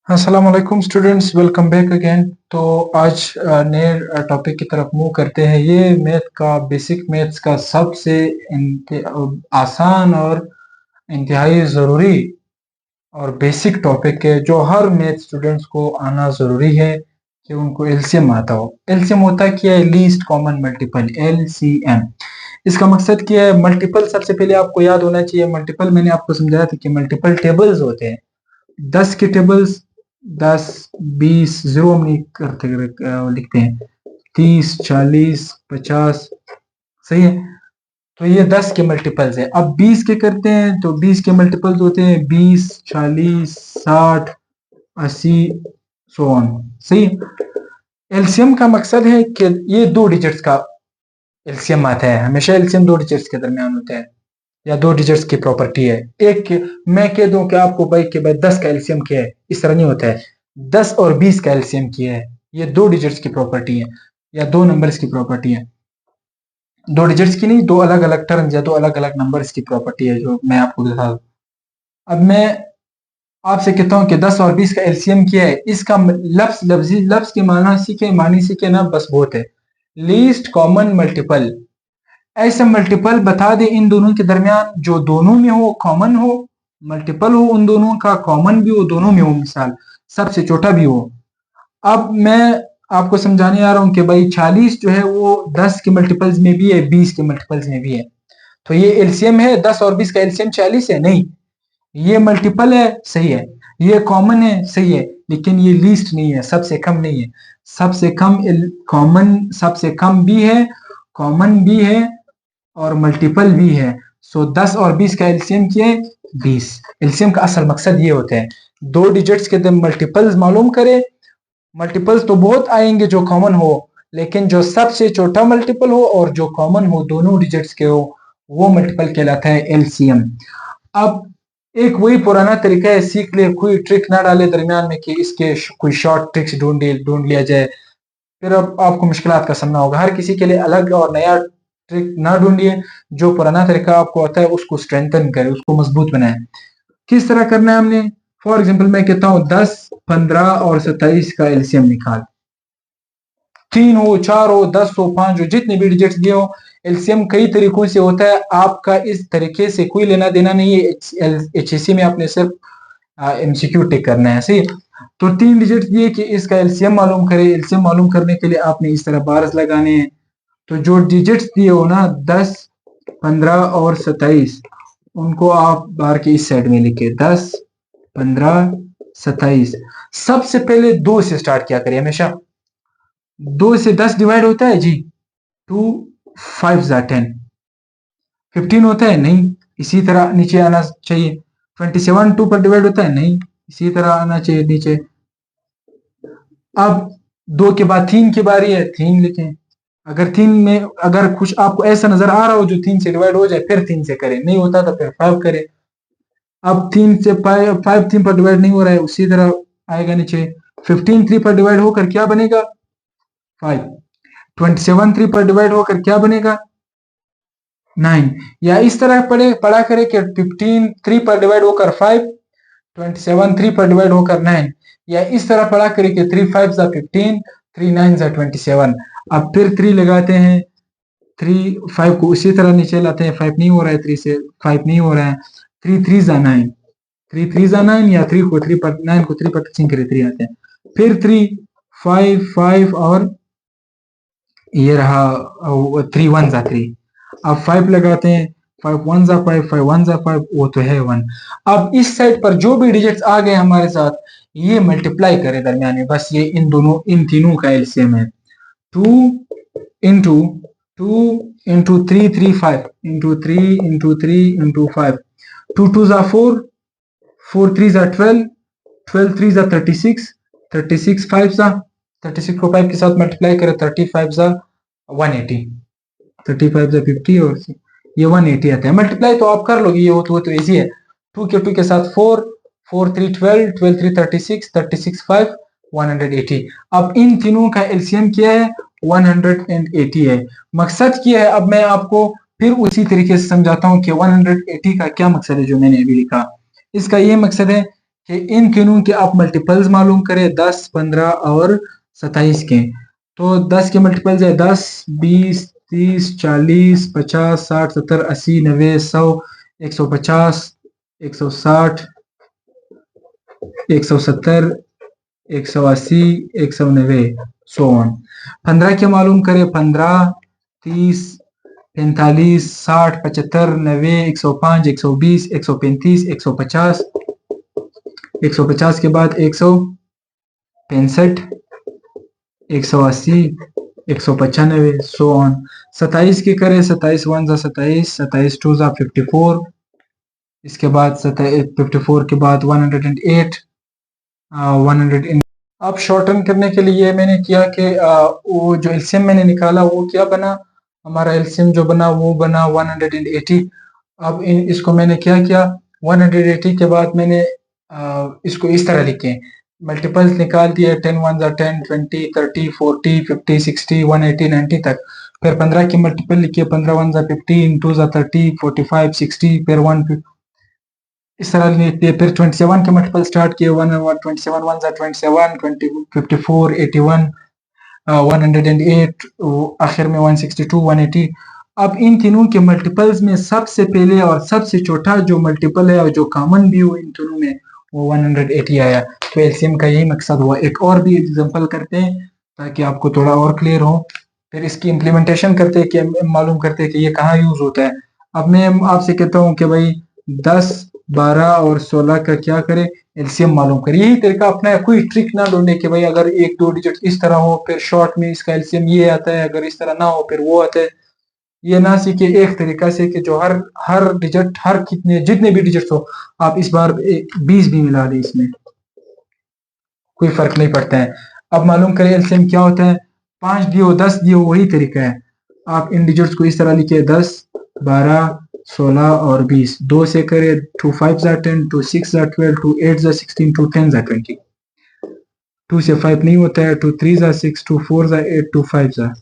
अस्सलाम वालेकुम students, welcome back again. तो आज नए टॉपिक की तरफ मूव करते हैं। ये मैथ का बेसिक मैथ्स का सबसे आसान और इंतहाई ज़रूरी और बेसिक टॉपिक है जो हर मैथ स्टूडेंट्स को आना ज़रूरी है कि उनको एलसीएम आता हो। एलसीएम होता क्या है? Least common multiple, LCM. इसका मकसद क्या है? मल्टीपल सबसे पहले आपको याद होना चाहिए। मल्टीपल मैंने आपको समझाया था कि मल्टीपल टेबल्स होते हैं। 10 के टेबल्स, 10, 20, जीरो हम नहीं करते, लिखते हैं 30, 40, 50। सही है। तो ये 10 के मल्टीपल्स है। अब 20 के करते हैं तो 20 के मल्टीपल्स होते हैं 20, 40, 60, 80, सो ऑन। सही है। एलसीएम का मकसद है कि ये दो डिजिट्स का एलसीएम आता है। हमेशा एलसीएम दो डिजिट्स के दरमियान होता है या दो डिजिट्स की प्रॉपर्टी है। मैं कह दूं कि आपको भाई के भाई 10 का एलसीएम क्या है, इस तरह नहीं होता है। 10 और 20 का एलसीएम क्या है, ये दो डिजिट्स की प्रॉपर्टी है या दो नंबर्स की प्रॉपर्टी है। दो डिजिट्स की नहीं, दो अलग अलग टर्म्स या दो अलग अलग नंबर्स की प्रॉपर्टी है जो मैं आपको बता दूं। अब मैं आपसे कहता हूं कि 10 और 20 का एलसीएम क्या है। इसका लफ्ज के माना सीखे, मानी सीखे ना, बस बहुत है। Least common multiple. ऐसे मल्टीपल बता दे इन दोनों के दरमियान जो दोनों में हो, कॉमन हो। मल्टीपल हो उन दोनों का, कॉमन भी हो दोनों में हो, मिसाल सबसे छोटा भी हो। अब मैं आपको समझाने आ रहा हूं कि भाई 40 जो है वो 10 के मल्टीपल्स में भी है, 20 के मल्टीपल्स में भी है। तो ये एलसीएम है। 10 और 20 का एलसीएम 40 है? नहीं। ये मल्टीपल है, सही है। ये कॉमन है, सही है। लेकिन ये लीस्ट नहीं है, सबसे कम नहीं है। सबसे कम कॉमन, सबसे कम भी है, कॉमन भी है और मल्टीपल भी है। सो 10 और 20 का एलसीएम क्या है? 20। एलसीएम का असल मकसद ये होता है दो डिजिट्स के मल्टीपल्स मालूम करे। मल्टीपल्स तो बहुत आएंगे जो कॉमन हो, लेकिन जो सबसे छोटा मल्टीपल हो और जो कॉमन हो दोनों डिजिट्स के हो, वो मल्टीपल कहलाता है एलसीएम। अब एक वही पुराना तरीका है, सीख ले, कोई ट्रिक ना डाले दरमियान में कि इसके कोई शॉर्ट ट्रिक्स ढूंढ लिया जाए, फिर अब आपको मुश्किलात का सामना होगा। हर किसी के लिए अलग और नया ट्रिक ना ढूंढिए। जो पुराना तरीका आपको आता है उसको स्ट्रेंथन करें, उसको मजबूत बनाए। किस तरह करना है हमने? फॉर एग्जाम्पल मैं कहता हूं 10, 15 और 27 का एलसीएम निकाल। 3 हो, 4 हो, 10 हो, 5 हो, जितने भी डिजिट्स दिए हो। एलसीएम कई तरीकों से होता है, आपका इस तरीके से कोई लेना देना नहीं है। एचएससी में आपने सिर्फ एमसीक्यू टिक करना है। सही। तो 3 डिजिट दिए कि इसका एलसीएम मालूम करे। एलसीएम मालूम करने के लिए आपने इस तरह बार्स लगाने हैं। तो जो डिजिट्स दिए हो ना, 10, 15 और 27, उनको आप बार के इस साइड में लिखे। 10, 15, 27। सबसे पहले 2 से स्टार्ट किया करिए हमेशा। 2 से 10 डिवाइड होता है जी? 2, 5 जा 10। 15 होता है? नहीं। इसी तरह नीचे आना चाहिए। 27 2 पर डिवाइड होता है? नहीं। इसी तरह आना चाहिए नीचे। अब 2 के बाद 3 की बारी है, 3 लिखें। अगर 3 में अगर कुछ आपको ऐसा नजर आ रहा हो जो 3 से डिवाइड हो जाए, फिर 3 से करें। नहीं होता तो फिर 5 करें। अब 3 से 5 3 पर डिवाइड नहीं हो रहा है, उसी तरह आएगा नीचे। 15 3 पर डिवाइड होकर क्या बनेगा? 5। 27 3 पर डिवाइड होकर क्या बनेगा? 9। या इस तरह पढ़ा करें कि 15 3 पर डिवाइड होकर 5, 27 3 पर डिवाइड होकर 9। या इस तरह पढ़ा करें कि 3 5 जा 15, 3 9 जा 27। अब फिर 3 लगाते हैं, 3 5 को उसी तरह नीचे लाते हैं। 5 नहीं हो रहा है, 3 से 5 नहीं हो रहा है। 3 3 जा 9, 3 3 जा 9, या 3 को 3 पर 9 को 3 पर टचिंग करे 3 आते हैं। फिर 3 5 5 और ये रहा 3 1 जा 3। अब 5 लगाते हैं। 5 1 जा 5, 5 1 जा 5, वो तो है 1। अब इस साइड पर जो भी डिजिट्स आ गए हमारे साथ, ये मल्टीप्लाई करें दरमियान में। बस ये इन तीनों का एलसीएम है। 2 into 2 into 3 3 5 into 3 into 3 into 5। 2 2 जा 4, 4 3 जा 12, 12 3 जा 36, 36 5 जा 36 को 5 के साथ मल्टीप्लाई करें, 35 जा 180, 35 जा 50 और ये 180 आता है। मल्टीप्लाई तो आप कर लोगे, ये वो तो इजी है। 2 के 2 के साथ 4, 4 3 12, 12 3 36, 36 5 180। अब इन तीनों का एलसीएम क्या है? 180 है। मकसद क्या है? अब मैं आपको फिर उसी तरीके से समझाता हूं कि 180 का क्या मकसद है जो मैंने अभी लिखा। इसका ये मकसद है कि इन तीनों के आप मल्टीपल्स मालूम करें 10, 15 और 27 के। तो 10 के मल्टीपल्स है 10, 20, 30, 40, 50, 60, 70, 80, 90, 100, 150, 160, 170, 180, 190, सो ऑन। 15 के मालूम करें 15, 30, 45, 60, 75, 90, 105, 120, 135, 150, 150 के बाद 165, 180, 195, सो ऑन। 27 की करें 27 वन जा 27, 27 टू जा 54, इसके बाद 54 के बाद 108, 100। अब शॉर्टन करने के लिए मैंने किया कि वो जो एलसीएम मैंने निकाला वो क्या बना, हमारा एलसीएम जो बना वो बना 180। अब इसको मैंने क्या किया, 180 के बाद मैंने इसको इस तरह लिखे, मल्टीपल्स निकाल दिए, 10 वन जा 10, 20, 30, 40, 50, 60, 180, 90 तक। फिर 15 की मल्टीपल लिखिए, 15 वन जा 15, 2 जा 30, 45, 60, फिर 1, इस तरह लिखते हैं। फिर 27 के मल्टीपल स्टार्ट किए, 27 वन जा 27, 20, 54, 81, 108, आखिर में 162, 180। अब इन तीनों के मल्टीपल्स में सबसे पहले और सबसे छोटा जो मल्टीपल है और जो कॉमन भी हो इन दोनों में, वो 180 आया। तो एलसीएम का यही मकसद हुआ। एक और भी एग्जांपल करते हैं ताकि आपको थोड़ा और क्लियर हो, फिर इसकी इम्प्लीमेंटेशन करते हैं कि मालूम करते हैं कि ये कहाँ यूज होता है। अब मैं आपसे कहता हूँ कि भाई 10, 12 और 16 का क्या करें, एलसीएम मालूम करें। यही तरीका अपना है, कोई ट्रिक ना ढूंढे कि भाई अगर एक दो डिजिट इस तरह हो फिर शॉर्ट में इसका एलसीएम ये आता है, अगर इस तरह ना हो फिर वो आता है। ये ना सीखे एक तरीका से कि जो हर हर डिजिट, हर कितने जितने भी डिजिट हो आप इस बार 20 भी मिला दें, इसमें कोई फर्क नहीं पड़ता है। अब मालूम करें एलसीएम क्या होता है, 5 दियो 10 दियो वही तरीका है। आप इन डिजिट्स को इस तरह लिखिए, 10, 12, 16 और 20। 2 से करें, 2 5 जा 10, 2 6 जा 12, 2 8 जा 16, 2 10 जा 20। 2 से 5 नहीं होता है, 2 3 जा 6, 2 4 जा 8, 2 5 जा,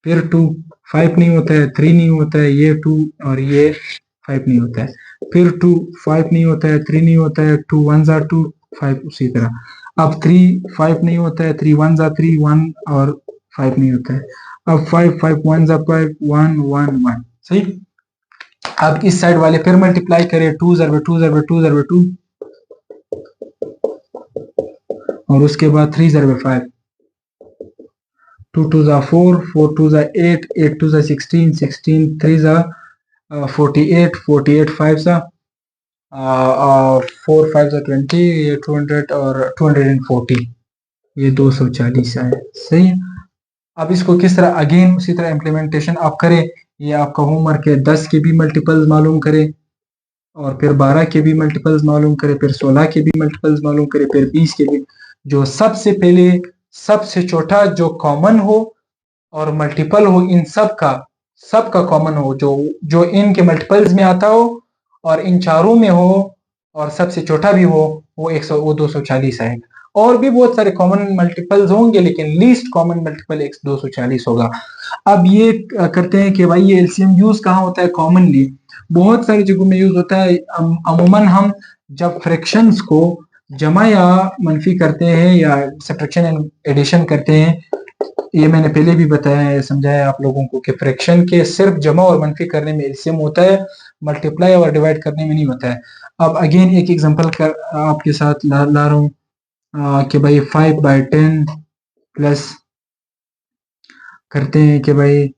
फिर 2 5 नहीं होता है, 3 नहीं होता है, ये 2 और ये 5 नहीं होता है, फिर 2 5 नहीं होता है, 3 नहीं होता है, 2 1 जा 2, 5 उसी तरह। अब 3 5 नहीं होता है, 3 1 जा 3, 1 और 5 नहीं होता है। अब 5 5 1 जा 5, 1 1 1, सही। अब इस साइड वाले फिर मल्टीप्लाई करें, 2 ज़रबे 2 ज़रबे 2 ज़रबे 2, और उसके बाद 3 ज़रबे 5, 2 2 जा 4, 4 2 जा 8, 8 2 जा 16, 16 3 जा 48, 48 5 जा 4 5 जा 20, ये 200 और 240, ये 240 है, सही है। अब इसको किस तरह अगेन उसी तरह इम्प्लीमेंटेशन आप करें, ये आपका होमवर्क है। 10 के भी मल्टीपल्स मालूम करें, और फिर 12 के भी मल्टीपल्स मालूम करें, फिर 16 के भी मल्टीपल्स मालूम करें, फिर 20 के भी। जो सबसे पहले सबसे छोटा जो कॉमन हो और मल्टीपल हो इन सबका कॉमन हो, जो जो इनके मल्टीपल्स में आता हो और इन चारों में हो और सबसे छोटा भी हो, वो 240 आएगा। और भी बहुत सारे कॉमन मल्टीपल्स होंगे लेकिन लीस्ट कॉमन मल्टीपल 240 होगा। अब ये करते हैं कि भाई ये एलसीएम यूज कहाँ होता है, कॉमनली बहुत सारी जगहों में यूज होता है। अमूमन हम जब फ्रैक्शंस को जमा या मनफी करते हैं या सब्ट्रैक्शन एंड एडिशन करते हैं, ये मैंने पहले भी बताया है, समझाया आप लोगों को कि फ्रैक्शन के सिर्फ जमा और मनफी करने में एलसीएम होता है, मल्टीप्लाई और डिवाइड करने में नहीं होता है। अब अगेन एक एग्जांपल कर आपके साथ ला रहा हूँ कि भाई 5/10 प्लस करते हैं कि भाई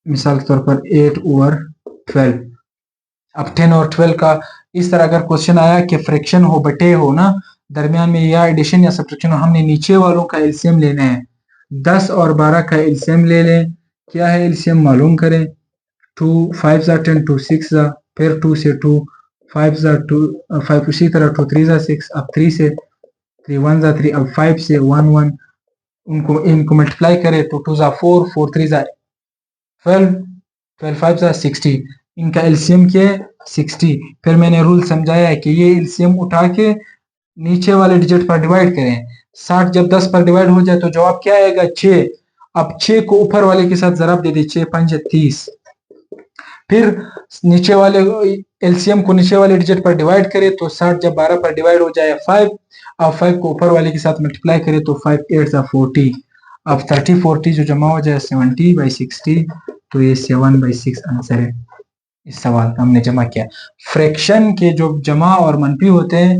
मिसाल के तौर पर 8/12। अब 10 और 12 का इस तरह अगर क्वेश्चन आया कि फ्रैक्शन हो बटे हो ना दरमियान में, या एडिशन या सब्ट्रैक्शन हो, हमने नीचे वालों का एलसीएम लेना है। 10 और 12 का एलसीएम ले लें। क्या है एलसीएम मालूम करें। 2 5 जा 10, 2 6 जा, फिर 2 से 2 5 जा 2 5, उसी तरह 2 3 जा 6, अब 3 से 3 1 जा 3, अब 5 से 1 1, इनको मल्टीप्लाई करें तो 2 जा 4, 4 3 जा 12, 12 5 जा 60, इनका एलसीएम क्या है 60। फिर मैंने रूल समझाया है कि ये एलसीएम उठा के नीचे वाले डिजिट पर डिवाइड करें। 60 जब 10 पर डिवाइड हो जाए तो जवाब क्या आएगा 6। अब 6 को ऊपर वाले के साथ जराब दे दी, 6 5 30। फिर नीचे वाले एलसीएम को नीचे वाले डिजिट पर डिवाइड करें तो 60 जब 12 पर डिवाइड हो जाए 5, अब 5 को ऊपर वाले के साथ मल्टीप्लाई करें तो 5 8 40, अब 30 40 जो जमा हो जाए 70/60, तो ये 7/6 आंसर है इस सवाल का हमने जमा किया। फ्रैक्शन के जो जमा और मनफी होते हैं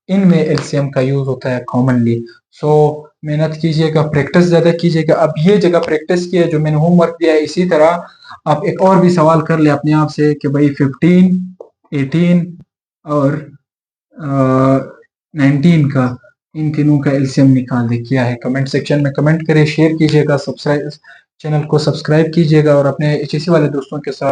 इनमें एलसीएम का यूज होता है कॉमनली। सो मेहनत कीजिएगा, प्रैक्टिस ज्यादा कीजिएगा। अब ये जगह प्रैक्टिस की है जो मैंने होमवर्क दिया है, इसी तरह आप एक और भी सवाल कर ले अपने आप से कि भाई 15 18 और 19 का, इन तीनों का एलसीएम निकाल दे। क्या है कमेंट सेक्शन में कमेंट करें, शेयर कीजिएगा, सब्सक्राइब चैनल को सब्सक्राइब कीजिएगा और अपने एचएससी वाले दोस्तों के साथ